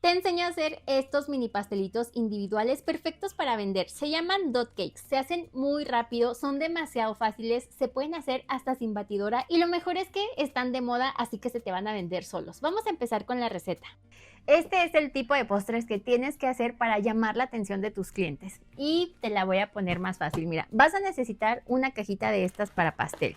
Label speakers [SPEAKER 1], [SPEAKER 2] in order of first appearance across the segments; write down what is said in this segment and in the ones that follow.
[SPEAKER 1] Te enseño a hacer estos mini pastelitos individuales perfectos para vender. Se llaman dot cakes, se hacen muy rápido, son demasiado fáciles, se pueden hacer hasta sin batidora y lo mejor es que están de moda, así que se te van a vender solos. Vamos a empezar con la receta. Este es el tipo de postres que tienes que hacer para llamar la atención de tus clientes y te la voy a poner más fácil. Mira, vas a necesitar una cajita de estas para pastel.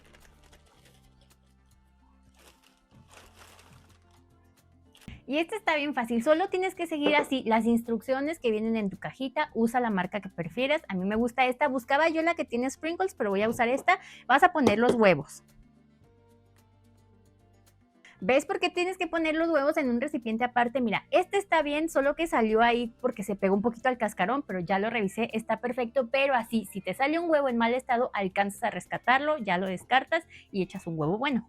[SPEAKER 1] Y este está bien fácil, solo tienes que seguir así las instrucciones que vienen en tu cajita, usa la marca que prefieras, a mí me gusta esta, buscaba yo la que tiene sprinkles, pero voy a usar esta, vas a poner los huevos. ¿Ves por qué tienes que poner los huevos en un recipiente aparte? Mira, este está bien, solo que salió ahí porque se pegó un poquito al cascarón, pero ya lo revisé, está perfecto, pero así, si te sale un huevo en mal estado, alcanzas a rescatarlo, ya lo descartas y echas un huevo bueno.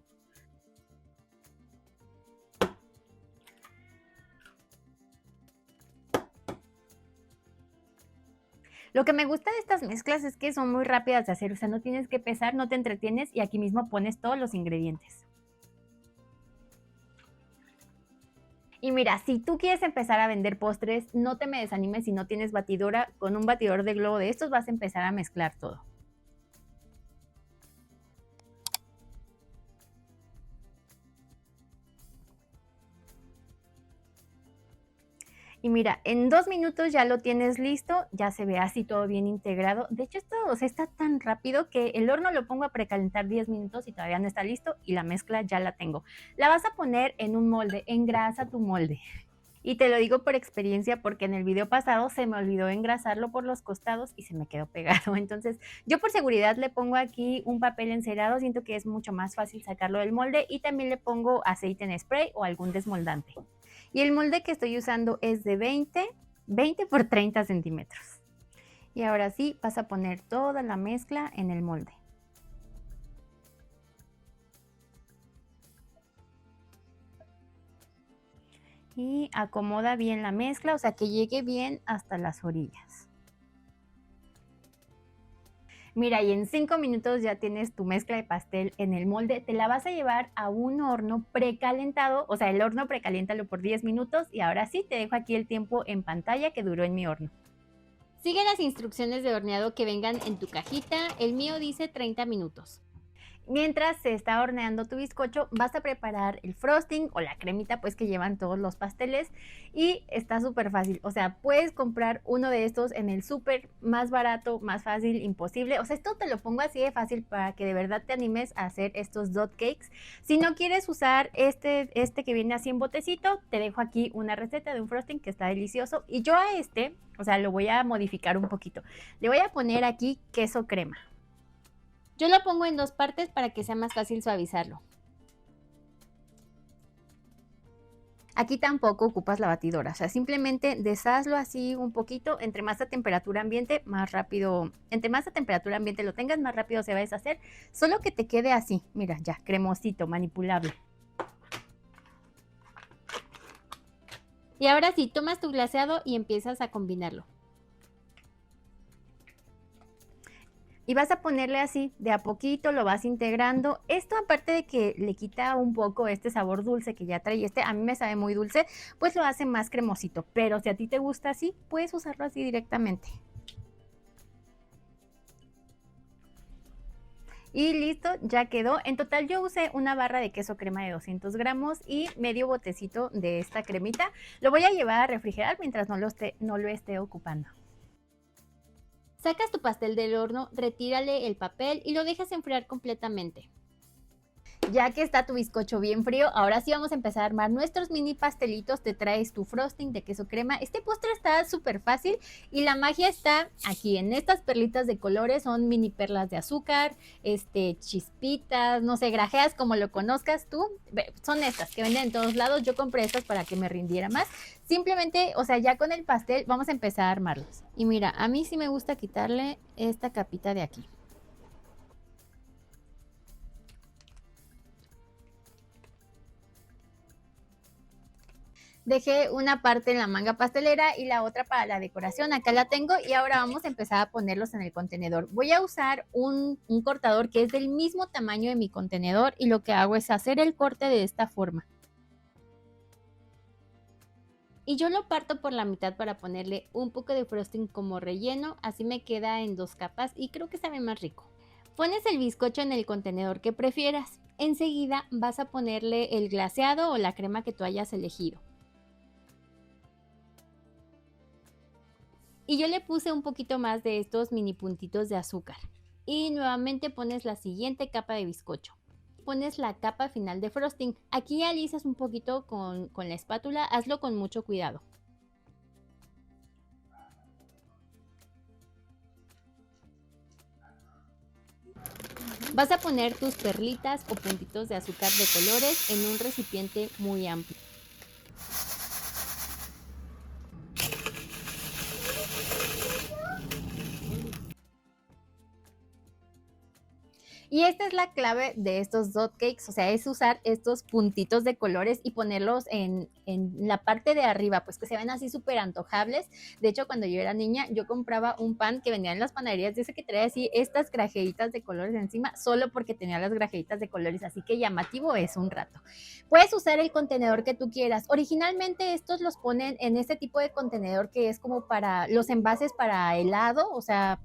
[SPEAKER 1] Lo que me gusta de estas mezclas es que son muy rápidas de hacer, o sea, no tienes que pesar, no te entretienes y aquí mismo pones todos los ingredientes. Y mira, si tú quieres empezar a vender postres, no te me desanimes si no tienes batidora, con un batidor de globo de estos vas a empezar a mezclar todo. Y mira, en 2 minutos ya lo tienes listo, ya se ve así todo bien integrado. De hecho, esto, o sea, está tan rápido que el horno lo pongo a precalentar 10 minutos y todavía no está listo y la mezcla ya la tengo. La vas a poner en un molde, engrasa tu molde. Y te lo digo por experiencia porque en el video pasado se me olvidó engrasarlo por los costados y se me quedó pegado. Entonces, yo por seguridad le pongo aquí un papel encerado, siento que es mucho más fácil sacarlo del molde y también le pongo aceite en spray o algún desmoldante. Y el molde que estoy usando es de 20 por 30 centímetros. Y ahora sí, vas a poner toda la mezcla en el molde. Y acomoda bien la mezcla, o sea que llegue bien hasta las orillas. Mira, y en 5 minutos ya tienes tu mezcla de pastel en el molde. Te la vas a llevar a un horno precalentado, o sea, el horno precaliéntalo por 10 minutos y ahora sí te dejo aquí el tiempo en pantalla que duró en mi horno. Sigue las instrucciones de horneado que vengan en tu cajita, el mío dice 30 minutos. Mientras se está horneando tu bizcocho, vas a preparar el frosting o la cremita pues que llevan todos los pasteles y está súper fácil, o sea, puedes comprar uno de estos en el súper más barato, más fácil, imposible, o sea, esto te lo pongo así de fácil para que de verdad te animes a hacer estos dot cakes. Si no quieres usar este que viene así en botecito, te dejo aquí una receta de un frosting que está delicioso y yo a este, o sea, lo voy a modificar un poquito, le voy a poner aquí queso crema. Yo lo pongo en 2 partes para que sea más fácil suavizarlo. Aquí tampoco ocupas la batidora, o sea, simplemente deshazlo así un poquito, entre más a temperatura ambiente, más rápido, entre más a temperatura ambiente lo tengas, más rápido se va a deshacer, solo que te quede así, mira, ya, cremosito, manipulable. Y ahora sí, tomas tu glaseado y empiezas a combinarlo. Y vas a ponerle así, de a poquito lo vas integrando. Esto aparte de que le quita un poco este sabor dulce que ya trae a mí me sabe muy dulce, pues lo hace más cremosito. Pero si a ti te gusta así, puedes usarlo así directamente. Y listo, ya quedó. En total yo usé una barra de queso crema de 200 gramos y medio botecito de esta cremita. Lo voy a llevar a refrigerar mientras no lo esté ocupando. Sacas tu pastel del horno, retírale el papel y lo dejas enfriar completamente. Ya que está tu bizcocho bien frío, ahora sí vamos a empezar a armar nuestros mini pastelitos. Te traes tu frosting de queso crema. Este postre está súper fácil y la magia está aquí en estas perlitas de colores. Son mini perlas de azúcar, chispitas, no sé, grajeas como lo conozcas tú. Son estas que venden en todos lados. Yo compré estas para que me rindiera más. Simplemente, o sea, ya con el pastel vamos a empezar a armarlos. Y mira, a mí sí me gusta quitarle esta capita de aquí. Dejé una parte en la manga pastelera y la otra para la decoración. Acá la tengo y ahora vamos a empezar a ponerlos en el contenedor. Voy a usar un cortador que es del mismo tamaño de mi contenedor y lo que hago es hacer el corte de esta forma. y yo lo parto por la mitad para ponerle un poco de frosting como relleno, así me queda en 2 capas y creo que sabe más rico. Pones el bizcocho en el contenedor que prefieras. Enseguida vas a ponerle el glaseado o la crema que tú hayas elegido. Y yo le puse un poquito más de estos mini puntitos de azúcar. Y nuevamente pones la siguiente capa de bizcocho. Pones la capa final de frosting. Aquí alisas un poquito con la espátula, hazlo con mucho cuidado. Vas a poner tus perlitas o puntitos de azúcar de colores en un recipiente muy amplio. Y esta es la clave de estos dot cakes, o sea, es usar estos puntitos de colores y ponerlos en la parte de arriba, pues que se ven así súper antojables. De hecho, cuando yo era niña, yo compraba un pan que vendía en las panaderías, dice que traía así estas grajeitas de colores encima, solo porque tenía las grajeitas de colores, así que llamativo es un rato. Puedes usar el contenedor que tú quieras. Originalmente estos los ponen en este tipo de contenedor que es como para los envases para helado, o sea,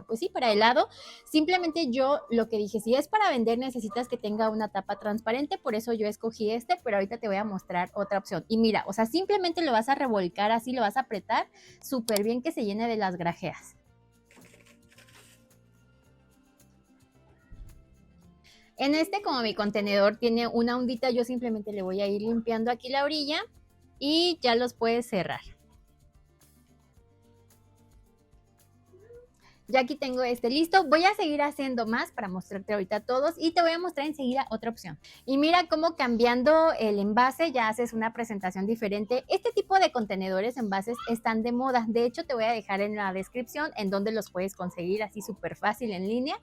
[SPEAKER 1] pues sí, para helado. Simplemente yo lo que dije, si es para vender necesitas que tenga una tapa transparente, por eso yo escogí este, pero ahorita te voy a mostrar otra opción. Y mira, o sea, simplemente lo vas a revolcar así, lo vas a apretar súper bien que se llene de las grajeas. En este, como mi contenedor tiene una ondita, yo simplemente le voy a ir limpiando aquí la orilla y ya los puedes cerrar. Ya aquí tengo este listo. Voy a seguir haciendo más para mostrarte ahorita todos y te voy a mostrar enseguida otra opción. Y mira cómo cambiando el envase ya haces una presentación diferente. Este tipo de contenedores, envases, están de moda. De hecho, te voy a dejar en la descripción en donde los puedes conseguir así súper fácil en línea.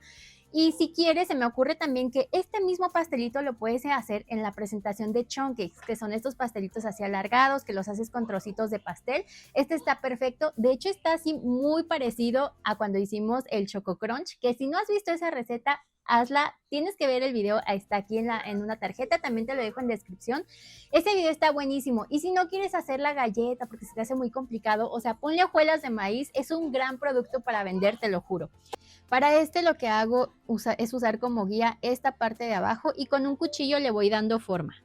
[SPEAKER 1] Y si quieres, se me ocurre también que este mismo pastelito lo puedes hacer en la presentación de chunk cakes, que son estos pastelitos así alargados, que los haces con trocitos de pastel. Este está perfecto. De hecho, está así muy parecido a cuando hicimos el Choco Crunch, que si no has visto esa receta, hazla. Tienes que ver el video, está aquí en una tarjeta, también te lo dejo en descripción. Ese video está buenísimo. Y si no quieres hacer la galleta porque se te hace muy complicado, o sea, ponle hojuelas de maíz, es un gran producto para vender, te lo juro. Para este lo que hago es usar como guía esta parte de abajo y con un cuchillo le voy dando forma.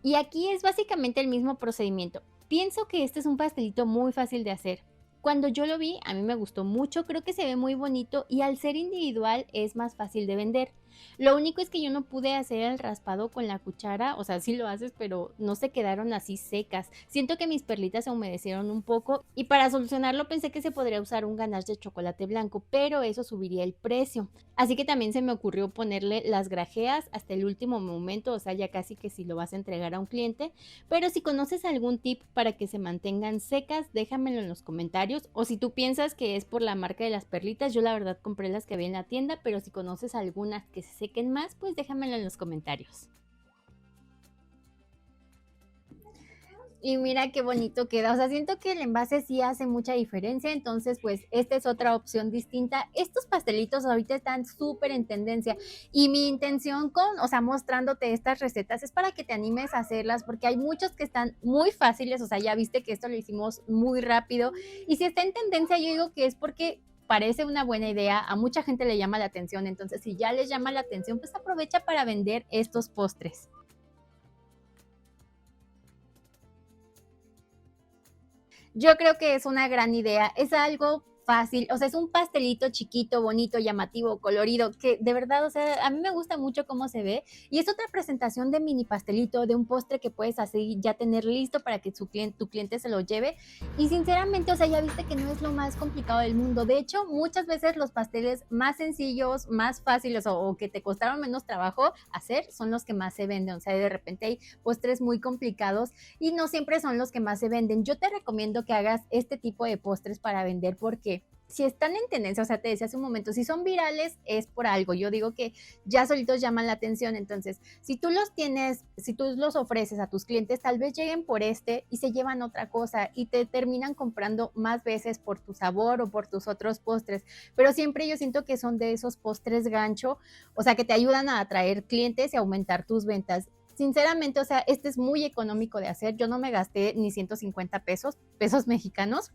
[SPEAKER 1] Y aquí es básicamente el mismo procedimiento. Pienso que este es un pastelito muy fácil de hacer. Cuando yo lo vi, a mí me gustó mucho, creo que se ve muy bonito y al ser individual es más fácil de vender. Lo único es que yo no pude hacer el raspado con la cuchara, o sea, sí lo haces, pero no se quedaron así secas. Siento que mis perlitas se humedecieron un poco y para solucionarlo pensé que se podría usar un ganache de chocolate blanco, pero eso subiría el precio. Así que también se me ocurrió ponerle las grajeas hasta el último momento, o sea, ya casi que si lo vas a entregar a un cliente. Pero si conoces algún tip para que se mantengan secas, déjamelo en los comentarios. O si tú piensas que es por la marca de las perlitas, yo la verdad compré las que había en la tienda, pero si conoces algunas que se sequen más, pues déjamelo en los comentarios. Y mira qué bonito queda, o sea, siento que el envase sí hace mucha diferencia, entonces pues esta es otra opción distinta. Estos pastelitos ahorita están súper en tendencia y mi intención con, o sea, mostrándote estas recetas es para que te animes a hacerlas porque hay muchos que están muy fáciles, o sea, ya viste que esto lo hicimos muy rápido y si está en tendencia yo digo que es porque parece una buena idea, a mucha gente le llama la atención, entonces si ya les llama la atención, pues aprovecha para vender estos postres. Yo creo que es una gran idea, es algo fácil, o sea, es un pastelito chiquito, bonito, llamativo, colorido, que de verdad, o sea, a mí me gusta mucho cómo se ve y es otra presentación de mini pastelito, de un postre que puedes así ya tener listo para que tu cliente se lo lleve y sinceramente, o sea, ya viste que no es lo más complicado del mundo, de hecho, muchas veces los pasteles más sencillos, más fáciles o que te costaron menos trabajo hacer son los que más se venden, o sea, de repente hay postres muy complicados y no siempre son los que más se venden. Yo te recomiendo que hagas este tipo de postres para vender porque si están en tendencia, o sea, te decía hace un momento, si son virales es por algo. Yo digo que ya solitos llaman la atención. Entonces, si tú los tienes, si tú los ofreces a tus clientes, tal vez lleguen por este y se llevan otra cosa y te terminan comprando más veces por tu sabor o por tus otros postres. Pero siempre yo siento que son de esos postres gancho, o sea, que te ayudan a atraer clientes y aumentar tus ventas. Sinceramente, o sea, este es muy económico de hacer. Yo no me gasté ni 150 pesos mexicanos.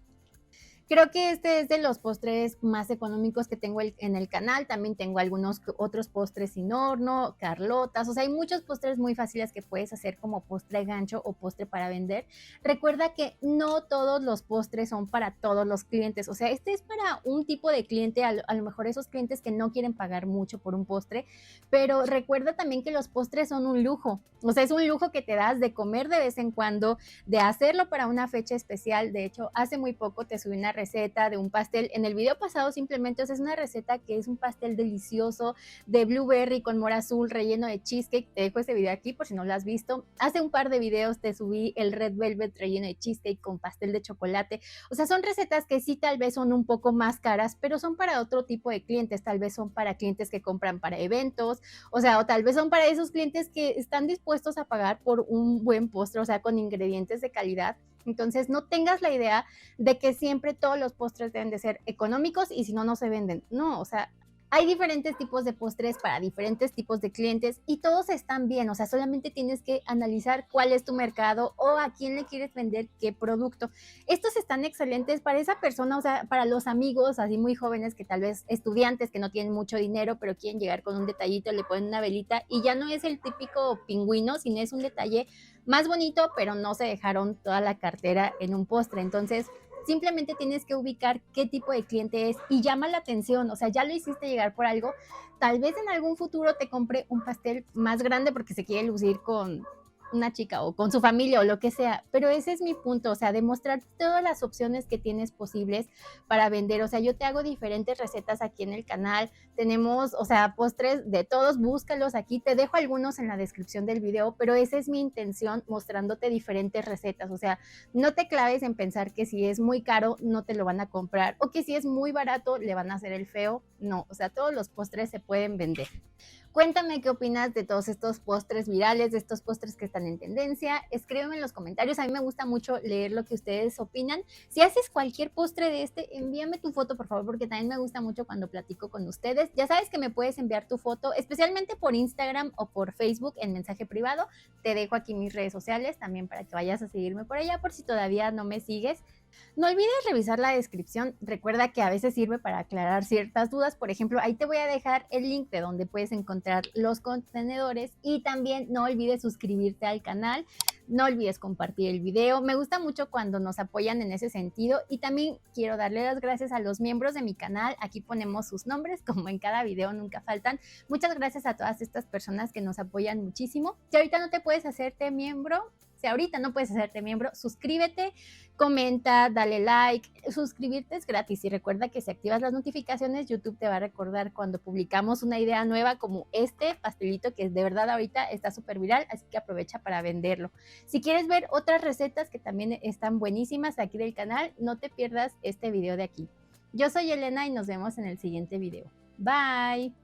[SPEAKER 1] Creo que este es de los postres más económicos que tengo en el canal. También tengo algunos otros postres sin horno, carlotas. O sea, hay muchos postres muy fáciles que puedes hacer como postre gancho o postre para vender. Recuerda que no todos los postres son para todos los clientes. O sea, este es para un tipo de cliente, a lo mejor esos clientes que no quieren pagar mucho por un postre. Pero recuerda también que los postres son un lujo. O sea, es un lujo que te das de comer de vez en cuando, de hacerlo para una fecha especial. De hecho, hace muy poco te subí una receta de un pastel. En el video pasado simplemente es una receta que es un pastel delicioso de blueberry con mora azul relleno de cheesecake. Te dejo ese video aquí por si no lo has visto. Hace un par de videos te subí el red velvet relleno de cheesecake con pastel de chocolate. O sea, son recetas que sí tal vez son un poco más caras, pero son para otro tipo de clientes. Tal vez son para clientes que compran para eventos, o sea, o tal vez son para esos clientes que están dispuestos a pagar por un buen postre, o sea, con ingredientes de calidad. Entonces, no tengas la idea de que siempre todos los postres deben de ser económicos y si no, no se venden. No, o sea, hay diferentes tipos de postres para diferentes tipos de clientes y todos están bien. O sea, solamente tienes que analizar cuál es tu mercado o a quién le quieres vender qué producto. Estos están excelentes para esa persona, o sea, para los amigos así muy jóvenes que tal vez estudiantes que no tienen mucho dinero, pero quieren llegar con un detallito, le ponen una velita y ya no es el típico pingüino, sino es un detalle más bonito, pero no se dejaron toda la cartera en un postre. Entonces, simplemente tienes que ubicar qué tipo de cliente es y llama la atención, o sea, ya lo hiciste llegar por algo, tal vez en algún futuro te compre un pastel más grande porque se quiere lucir con una chica o con su familia o lo que sea, pero ese es mi punto, o sea, demostrar todas las opciones que tienes posibles para vender. O sea, yo te hago diferentes recetas aquí en el canal, tenemos, o sea, postres de todos, búscalos aquí, te dejo algunos en la descripción del video, pero esa es mi intención, mostrándote diferentes recetas. O sea, no te claves en pensar que si es muy caro no te lo van a comprar o que si es muy barato le van a hacer el feo. No, o sea, todos los postres se pueden vender. Cuéntame qué opinas de todos estos postres virales, de estos postres que están en tendencia. Escríbeme en los comentarios. A mí me gusta mucho leer lo que ustedes opinan. Si haces cualquier postre de este, envíame tu foto, por favor, porque también me gusta mucho cuando platico con ustedes. Ya sabes que me puedes enviar tu foto, especialmente por Instagram o por Facebook en mensaje privado. Te dejo aquí mis redes sociales también para que vayas a seguirme por allá por si todavía no me sigues. No olvides revisar la descripción. Recuerda que a veces sirve para aclarar ciertas dudas. Por ejemplo, ahí te voy a dejar el link de donde puedes encontrar los contenedores y también no olvides suscribirte al canal. No olvides compartir el video. Me gusta mucho cuando nos apoyan en ese sentido y también quiero darle las gracias a los miembros de mi canal. Aquí ponemos sus nombres como en cada video, nunca faltan. Muchas gracias a todas estas personas que nos apoyan muchísimo. Si ahorita no te puedes hacerte miembro, si ahorita no puedes hacerte miembro, suscríbete, comenta, dale like. Suscribirte es gratis y recuerda que si activas las notificaciones, YouTube te va a recordar cuando publicamos una idea nueva como este pastelito que de verdad ahorita está súper viral, así que aprovecha para venderlo. Si quieres ver otras recetas que también están buenísimas aquí del canal, no te pierdas este video de aquí. Yo soy Elena y nos vemos en el siguiente video. Bye.